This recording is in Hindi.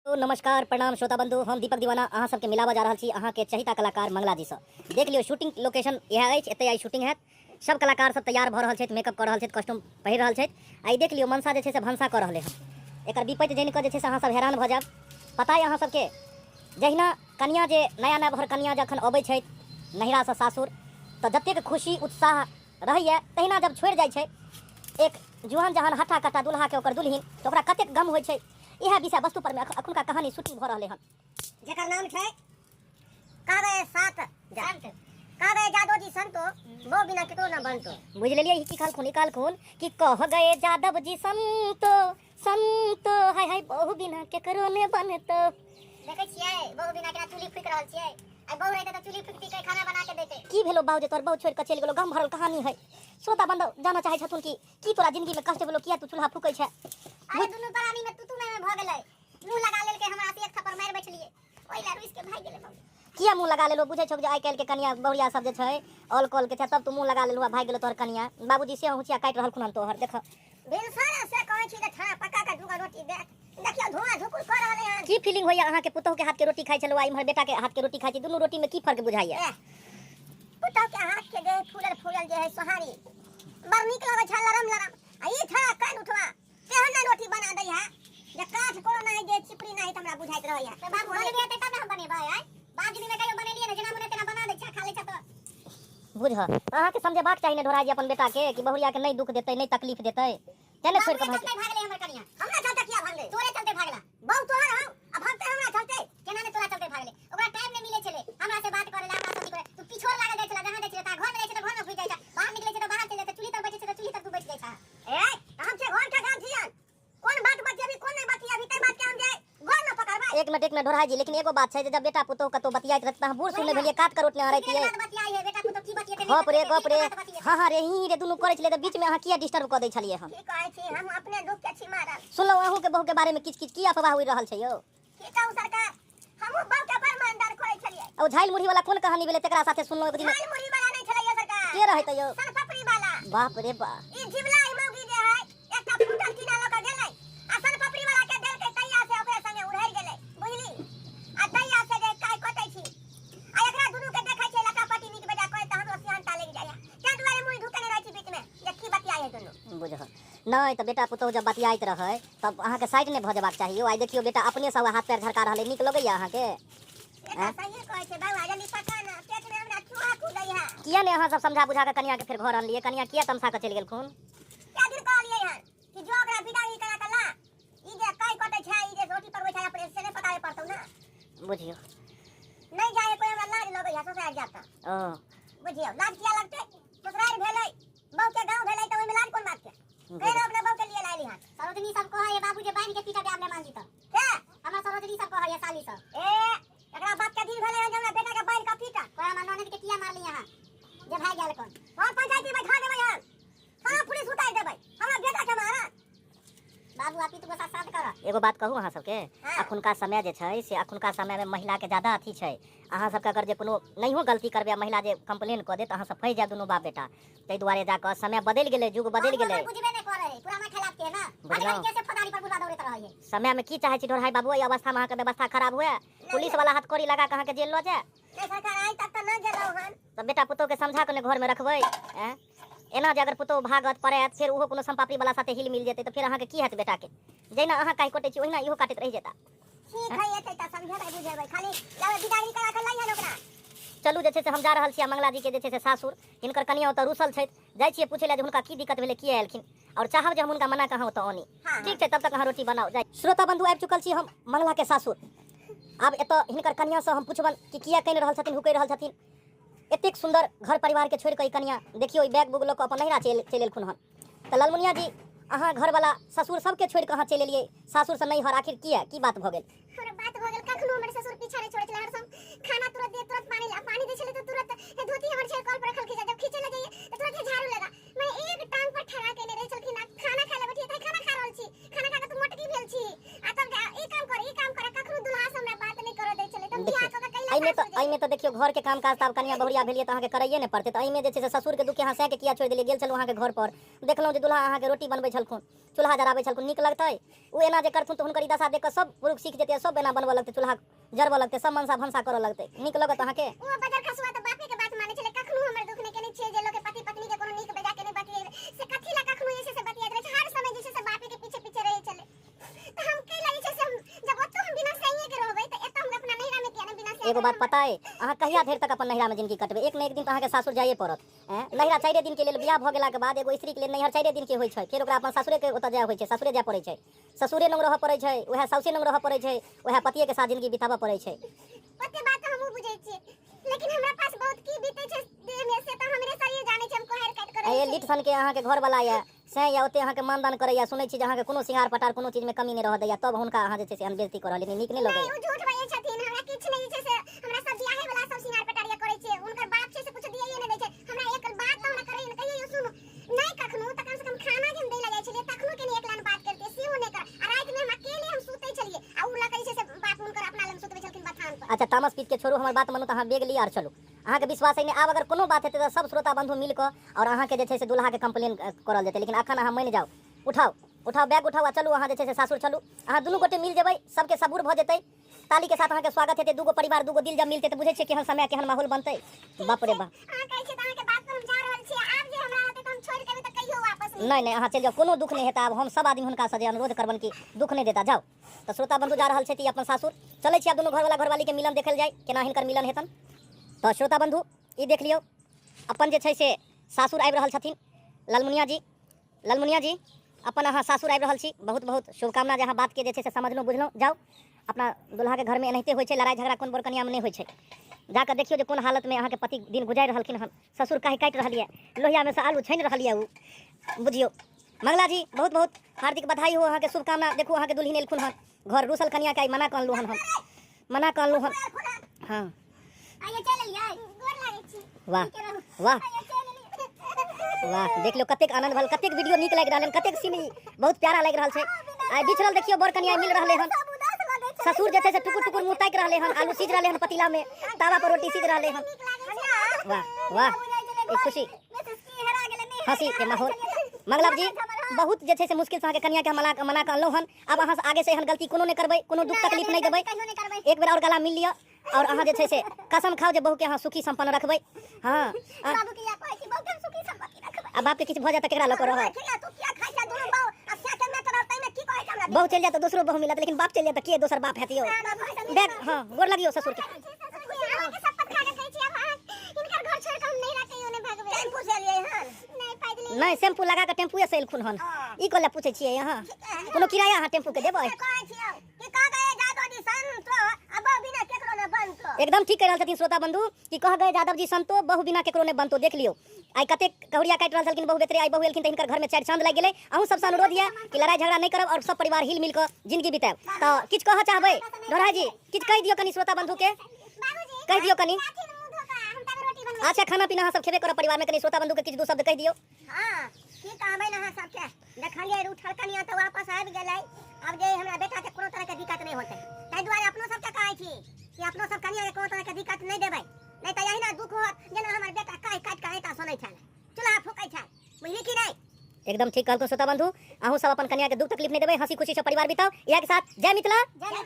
तो नमस्कार प्रणाम श्रोता बंधु, हम दीपक दीवाना अहाँ सबके मिलावा जा रहा छी अहाँ के चहिता कलाकार मंगला जी से। देख लियो शूटिंग लोकेशन यह अछि, एतय आई शूटिंग है। सब कलाकार सब तैयार भ रहल छथि, मेकअप कर रहल छथि, कॉस्ट्यूम पहिर रहल छथि। आई देख लियो मनसा जे छै से भनसा कर रहले हन। एकर विपैत जानि के जे छै से अहाँ सब हैरान भ जायब। पता है अहाँ सबके जहिना कन्या जे नया नया भर कन्या जखन अबै छथि नहिरा से सासुर तो जतेक खुशी उत्साह रहैया, तहिना जब छोड़ि जाइ छै एक जुहन जहन हट्ठा कट्टा दुल्हा के ओकर दुल्हिन तो ओकरा कतेक गम होइ छै। यह विषय वस्तु पर में अखुनका कहानी शूटिंग भ रहले हन, जेकर नाम छै कावे सात जात कावे जादव जी संतो वो बिना केकरो न बनतो। बुझ लेलिए की कहलखुन कि कह गए जादव जी संतो संतो हाय हाय बहु बिना केकरो ने बनतो। देखे छियै बहु बिना केना चूल्ही फूक रहल छियै। आई बहु रहते त चूल्ही फूकती के खाना बना के देते। की भेलो बाबू जे तोर बहु छोड़ के चल गेलो, गम भरल कहानी है। श्रोता बंधु जाना चाहे छथुन की तोरा जिंदगी में कष्ट भेलो, किया तू चूल्हा फूकै छै। अरे दुनु परानी में तुतु में भ गेलै, मुंह लगा लेल के हमरा से एक थप्पड़ मार बैठलिए, ओइ ला रुइस के भाग गेलै बाबू। किया मुंह लगा लेलो, बुझे छौ जे आइ काल के कन्या बहुरिया सब जे छै ऑल कॉल के छै, तब तू मुंह लगा लेलु भाग गेलो तोहर कन्या। बाबूजी से हुचिया काट रहल खुनन तोहर देख बेलसारा से कहै छी जे छा पक्का का दुगो रोटी दे। देखियो धुआं धुकुर कर रहले हन। की फीलिंग होइया अहाँ के पुतहु के हाथ के रोटी खाइ छलो, इम्हर बेटा के हाथ के रोटी खाइ छी, दुनू रोटी में की फर्क बुझाइया। पुतहु के हाथ के जे फूलल फूलल जे है सोहारी बड़ नीक लगे छै, लरम लरम। आ ई था कान उठवा केहन रोटी बना दै है जे काठ कोनो नहीं दे, चिपड़ी नहीं त हमरा बुझाइत रहैया। त बाबू बनबे त तब हम बनेबै। आइ बाप दिन में कहियो बनेलिए न, जेना मने तेना बना दै छै, खा ले छै त बुझ। अहाँ के समझेबाक चाहिए ढोरा जी अपन बेटा के कि बहुरिया के नहीं दुख देते, नहीं तकलीफ देते, तेने छोड़ के भागले हमर कनिया। हमरा चलते किया भागले? तोरे चलते भागला। बहु तोहर हम अब भागते हमरा चलते केना ने तोरा चलते भागले। ओकरा टाइम ने मिले छले हमरा से बात करे ला, हमरा से करे तू पिछोर लागे जाय छला, जहां जाय छला घर में जाय छला, घर में घुस जाय छला, बाहर निकले छै त बाहर चले जाय, चूल्ही तर बैठे छै त चूल्ही तर तू बैठ जाय छ। ए हम से घर का काम छियन, कोन बात बतियाबी कोन नहीं बतियाबी, तै बात के हम जाय घर न पकड़बै। एक मिनट ढोरा जी, लेकिन एगो बात छै जब बेटा पुतहु कतो बतियाइत रहत त बूढ़ सुनले भेलिए काट करोट ने रहती है। बतियाई है बेटा पुतो की बतियते नहीं। गप रे हां रे ही रे दुनू करे छले त बीच में अहाँ किया डिस्टर्ब क दै छलिए हम। की कहै छी हम अपने दुख के छी मारल। सुनलो अहू के बहू के बारे में किछ किछ की अफवाह होई रहल छै यो। की कहू सरकार, हमहु बहू के बड़ मानदार करे छलिए। ओ झाइल मुड़ी वाला कोन कहानी भेले तेकरा साथे सुनलो एक दिन। झाइल मुड़ी वाला नहीं छलै सरकार, के रहै त यो सन पपड़ी वाला। बाप रे बा, ई जिबला ई मौगी जे है एकटा फूटल किना ल के गेलै आ सन पपड़ी वाला के देल के तैया से ओकरे संगे उड़ै गेलै, बुझली। आ तैया से जे काय कटै छी आ एकरा दुनु के देखै छै लटापटी नीक बेजा करे त हमरो सिहनता लागि जाय। के दुआरे मुई ढुकने रहै छी बीच में जे की बतियाई है दुनु। बुझ नहीं तो बेटा पुतहु जब बतियाइत रहे तब अहाँ के साइड ने भ जेबाक चाहिए। आई देखियो बेटा अपने सब हाथ पैर झरका रहले, नीक लगैया अहाँ के। एटा सही कहै छै बाबा, जल्दी पका ना पेट में हमरा चूहा कूदै है। किया ने अहाँ सब समझा बुझा के कन्या के फिर घर आनलिए, कन्या किया तमसा के चल गेल खून। क्या दिन कहलिए हन कि जो ओकरा विदाई करा के ला, ई जे काय कटै छै, ई जे रोटी पर बैठा अपने से ने पकाए पड़तौ ना। बुझियो नहीं जाए कोई हमरा लाज लगै है ससुराल जाता। ओ बुझियो लाज किया लगते, ससुराल भेलै बहु के गांव भेलै त ओइ में लाज कोन बात के। कहे अपने बहु के लिए लाइली हन। सरोजनी सब कहै है बाबू जे बांध के पीटा दे आपने मान जीता के हमरा सरोजनी सब कहै है साली सब। ए एकरा बात के दिन भेलै हन जे हमरा बेटा के बांध के पीटा कोई हमरा ननद के किया मारली यहां जे भाई गेल कोन। हम पंचायती बैठा देबै हम, सारा पुलिस उतार देबै हमरा बेटा के मारा। बाबू आपी तू साथ साथ कर। एगो बात कहूँ अहाँ सबके, अखुनका समय जे छै से अखुनका समय में महिला के ज्यादा अथी छै। अहाँ सबके अगर जे कोनो नहियो गलती करबे महिला जे कंप्लेन क देत अहाँ सब फंस जाय दुनू बाप बेटा। तै दुआरे जाके समय बदल गेलै, युग बदल गेलै। बुझबे नै करे पुराना खिलाफ के ना आज कैसे फदारी पर बुला दौड़त रहै है। समय में की चाहे छी ढोर भाई बाबू, ई अवस्था में अहाँ के व्यवस्था खराब हुए, पुलिस वाला हथकड़ी लगा के अहाँ के जेल ल जाए। सरकार आई तक त न गेलौ हन। तो बेटा पुतहु के समझा के ने घर में रखबै। एना जे अगर पुतहु भागत पड़त फिर उहो कोनो संपापड़ी वाला साथे हिल मिल जेतै तो फिर अहाँ के की हैत बेटा के। जहिना अहाँ काहे कटै छी ओहिना इहो काटैत रहि जेता। ठीक है एतै त समझेबै बुझेबै, खाली जाबे विदाई करा के लइहन ओकरा। चलू जे छै से हम जा रहल छी मंगला जी के जे छै से सासुर, हिनकर कनिया ओतऽ रुसल छथि, जाइ छियै पूछे ला जे हुनका की दिक्कत भेलै, किया एलखिन, और चाहब जे हम हुनका मना कहाँ ओतऽ आनी। ठीक छै तब तक अहाँ रोटी बनाओ जाय। श्रोता बंधु आबि चुकल छी हम मंगला के सासुर। आब एतऽ हिनकर कनिया से हम पूछबन कि किया कहि रहल छथिन, हुकै रहल छथिन। एतेक सुंदर घर परिवार के छोड़ के कनिया देखियो ई बैग बुग ल के अपन नहिरा चलि एलखुन हन। त लालमुनिया जी अहाँ घर वाला ससुर सबके छोड़ के अहाँ चलि एलिए सासुर से नैहर, आखिर किया की बात भ गेल? हमरा बात भ गेल कखनो हमर ससुर पीछा नै छोड़ै छले, हर सम खाना तुरंत दे, तुरंत पानी दै छले त तुरंत धोती हमर छे कॉल पर रखल खींचा, जब खींचे लगे त तुरंत झाड़ू लगा। मैं एक टांग पर ठड़ा के ले रहे छलखिन, खाना खाए ले बैठी त खाना खा रहल छी, खाना खा के तू मोटकी भेल छी आ तब ई काम कर कखनो दुल्हा से हमरा बात नै करे दै छले। तब बियाह क के अइमे तो देखियो घर के काम काज ताब कनिया बहुरिया भेलिए त अहाँ के करैये ने पड़ते। त अइमे जे छै से ससुर के दुख अहाँ सह के किया छोड़ देलिए? गेल छलु अहाँ के घर पर, देखलौ जे दुल्हा अहाँ के रोटी बनबै छलखुन, चूल्हा जराबै छलखुन, नीक लगतै? उ एना जे करथुन त हुनकर ई दशा देख के सब पुरुष सीख जेतै, सब एना बनबऽ लगतै, चूल्हा जरबऽ लगतै, सब मनसा भनसा करऽ लगतै। नीक लगत अहाँ के? ओ बजर खसुआ त बापे के बात माने छले, कखनो हमर दुख ने केने छियै जे लोग के पति पत्नी के कोनो नीक बेजा के ने बतियै से कथि ला कखनो जे छै से बतियात रहे छै, हर समय जे छै से बापे के पीछे पीछे रहे छले। त हम के लगे छै से जब ओतो हम बिना सहिए के रहबै त एत हम अपना नैहरा में किया ने बिना सहिए? एगो बात पता है, अहाँ कहिया देर तक अपन नैहरा में जिंदगी कटबै? एक न एक दिन त अहाँ के सासुर जाइए पड़त। नैहरा 4 दिन के लेल बियाह भ गेला के बाद एगो स्त्री के लेल नैहर 4 दिन के होय छै, फेर ओकरा अपन सासुरे के ओतऽ जाय होय छै, सासुरे जाय पड़ै छै, ससुरे लंग रहऽ पड़ै छै, ओहे साउसे लंग रहऽ पड़ै छै, ओहे पतिये के साथ जिंदगी बिताबऽ पड़ै छै। ओते बात हमहु बुझै छियै, लेकिन हमरा पास बहुत की बीते छै देह में से त हमरे शरीर जाने छै, हम कोहर काट करे ए लिट सन के अहाँ के घर वाला या से या ओते अहाँ के मानदान करैया, सुनै छी जे अहाँ के कोनो सिंगार पटार कोनो चीज में कमी नहि रह दैया, तब हुनका अहाँ जे छै से अनबेइज्जती करऽ लेकिन नीक नहि लगैया। नहीं, झूठ बाजै छथिन, हमरा किछ नहीं छै से हमरा सब बियाहे वाला सब सिंगार पटारिया करे छै, उनकर बाप छै से कुछ दियै नहि दै छै। हमरा एक बात त हमरा करे न कहियो सुनो नहीं, कखनो त कम से कम खाना जे हम दै लगे छलिए तखनो के एक लाइन बात करते सेहो नहीं कर। आ रात में हम अकेले हम सुतै छलिए आ उ लगे छै से बाप उनकर अपना लग सुतबै छलखिन बथान पर। अच्छा तामस पीट के छोड़ू, हमर बात मानू त अहाँ बेग लिया और चलू। अहाँ के विश्वास है नहीं, आब अगर कोनो बात हेतै त सब श्रोता बंधु मिल क और अहाँ के जे छै से दुल्हा के कंप्लेन करल जेतै, लेकिन अखन अहाँ मान जाओ, उठाओ उठाओ बैग उठाओ आ चलू अहाँ जे छै से सासुर चलू। अहाँ दुनू गोटे मिल जेबै, सबके सबूर भ जेतै, ताली के साथ अहाँ के स्वागत हेतै, दूगो परिवार दूगो दिल जब मिलतै त बुझै छियै केहन समय केहन माहौल बनतै। बाप रे बाप, अहाँ कहै छै त अहाँ के बात पर हम जा रहल छी, आब जे हमरा होतै त हम छोड़ के त कहियो वापस नहीं अहाँ चल जाओ, कोनो दुख नहीं हेता। अब हम सब आदमी हुनका से अनुरोध करबन कि दुख नहीं देता, जाओ। तो श्रोता बंधु जा रहल छै अपन सासुर, चलै छी आब दुनू घरवाला घरवाली के मिलन देखल जाय, केना हिनकर मिलन हेतन। तो श्रोता बंधु ई देख लियौ, अपन जे छै से सासुर आबि रहल छथिन लालमुनिया जी अपन अहाँ सासुर आबि रहल छी, बहुत बहुत शुभकामना जे अहाँ बात के जे छै से समझलहुँ बुझलहुँ। जाओ अपना दुल्हा के घर में एनाहिते होइ छै, लड़ाई झगड़ा कोन बर कनिया में नहीं होइ छै। जाकर देखियो जे कोन हालत में अहाँ के पति दिन गुजारि रहलखिन हन, ससुर काहे काटि रहलिए, लोहिया में से आलू छानि रहलिए उ, बुझियो। मंगला जी बहुत बहुत हार्दिक बधाई हो, अहाँ के शुभकामना। देखू अहाँ के दुल्हिन एलखुन हन घर, रूसल कनिया के मना कनलू हन, हम मना कनलू हन। हाँ आइए चल आइए, गोर लागै छी। वाह वाह वाह, देख लो कतेक आनंद भल, कतेक वीडियो नीक लागि रहल, कतेक सीन बहुत प्यारा लागि रहल छै। आ बिछड़ल देखियो बर कनिया मिल रहले हन, ससुर जे छै से टुकुर टुकुर मुँह ताकि रहले हन, आलू सीझ रहले हन पतीला में, तावा पर रोटी सीझ रहले हन। वाह वाह, ई खुशी हंसी के माहौल। मंगला जी बहुत जे छै से मुश्किल से अहाँ के कनिया के मना के अनलहुँ हन, अब अहाँ आगे से एहन गलती कोनो नहीं करबै, कोनो दुख तकलीफ नहीं देबै। एक बेर और गला मिल लिया और अहाँ जे छै से कसम खाओ जे बहू के अहाँ सुखी संपन्न रखबै। हाँ बाबू के या कहै छी बहुत हम सुखी संपत्ति रखबै। अब बाप के किछु भ जाए त केकरा लऽ के रहब? तू किया खाइ छै दुनू बाऊ आ से के मैं तोरा तै में की कहै छै हमरा? बहू चल जाए तो दूसरो बहू मिलत, लेकिन बाप चल जाए तो के दोसर बाप हेतियो? बैग हाँ गोर लगियो ससुर के। के शपथ खा के कहै छी अब इनकर घर छोड़ के हम नहीं रखियो ने भागबै। टेम्पू से एलियै हन नहीं पैदल नहीं शैम्पू लगा के टेम्पूए से एलखुन हन, ई कोला पूछे छियै यहाँ कोनो किराया अहाँ टेम्पू के देबै? कहै छियै कि का गए जादो जी संतो अब बिना केकरो ने बनतो। एकदम ठीक कह रहल छथिन श्रोता बंधु कि कह गए यादव जी संतो बहु बिना केकरो ने बनतो। देख लियो आई कतेक कहुरिया काटि रहल छलखिन बहु बेतरे, आई बहु एलखिन त हिनकर घर में 4 चांद लागि गेलै। अहूँ सबसे अनुरोध ये कि लड़ाई झगड़ा नहीं करब और सब परिवार हिल मिल के जिंदगी बिताएब। तो किछ कह चाहबै दोहरा जी, किछ कह दियो कनी श्रोता बंधु के, बाबूजी कह दियो कनी। काठी मुंह धोका हम तब रोटी बनबै। अच्छा खाना पीना अहाँ सब खेबे करब परिवार में, कनी श्रोता बंधु के किछ दो शब्द कह दियो। हां की कहबै ना सब के देखलिए उठल कनिया त वापस आबि गेलै। अब जे हमरा बेटा के कोनो तरह के दिक्कत नहीं होतै, ताहि दुआरे अपनो सब के कहै छी कि अपनो सब कनिया के कोनो तरह के दिक्कत नहीं देबै, नहीं त यही ना दुख होत जेना हमर बेटा काहे काट के एता सुनै छै, चूल्हा फूकै छै, बुझली कि नहीं? एकदम ठीक कहलको श्रोता बंधु, अहूँ सब अपन कन्या के दुख तकलीफ नहीं देबै, हंसी खुशी से परिवार बिताओ। इएह के साथ जय मिथिला। जय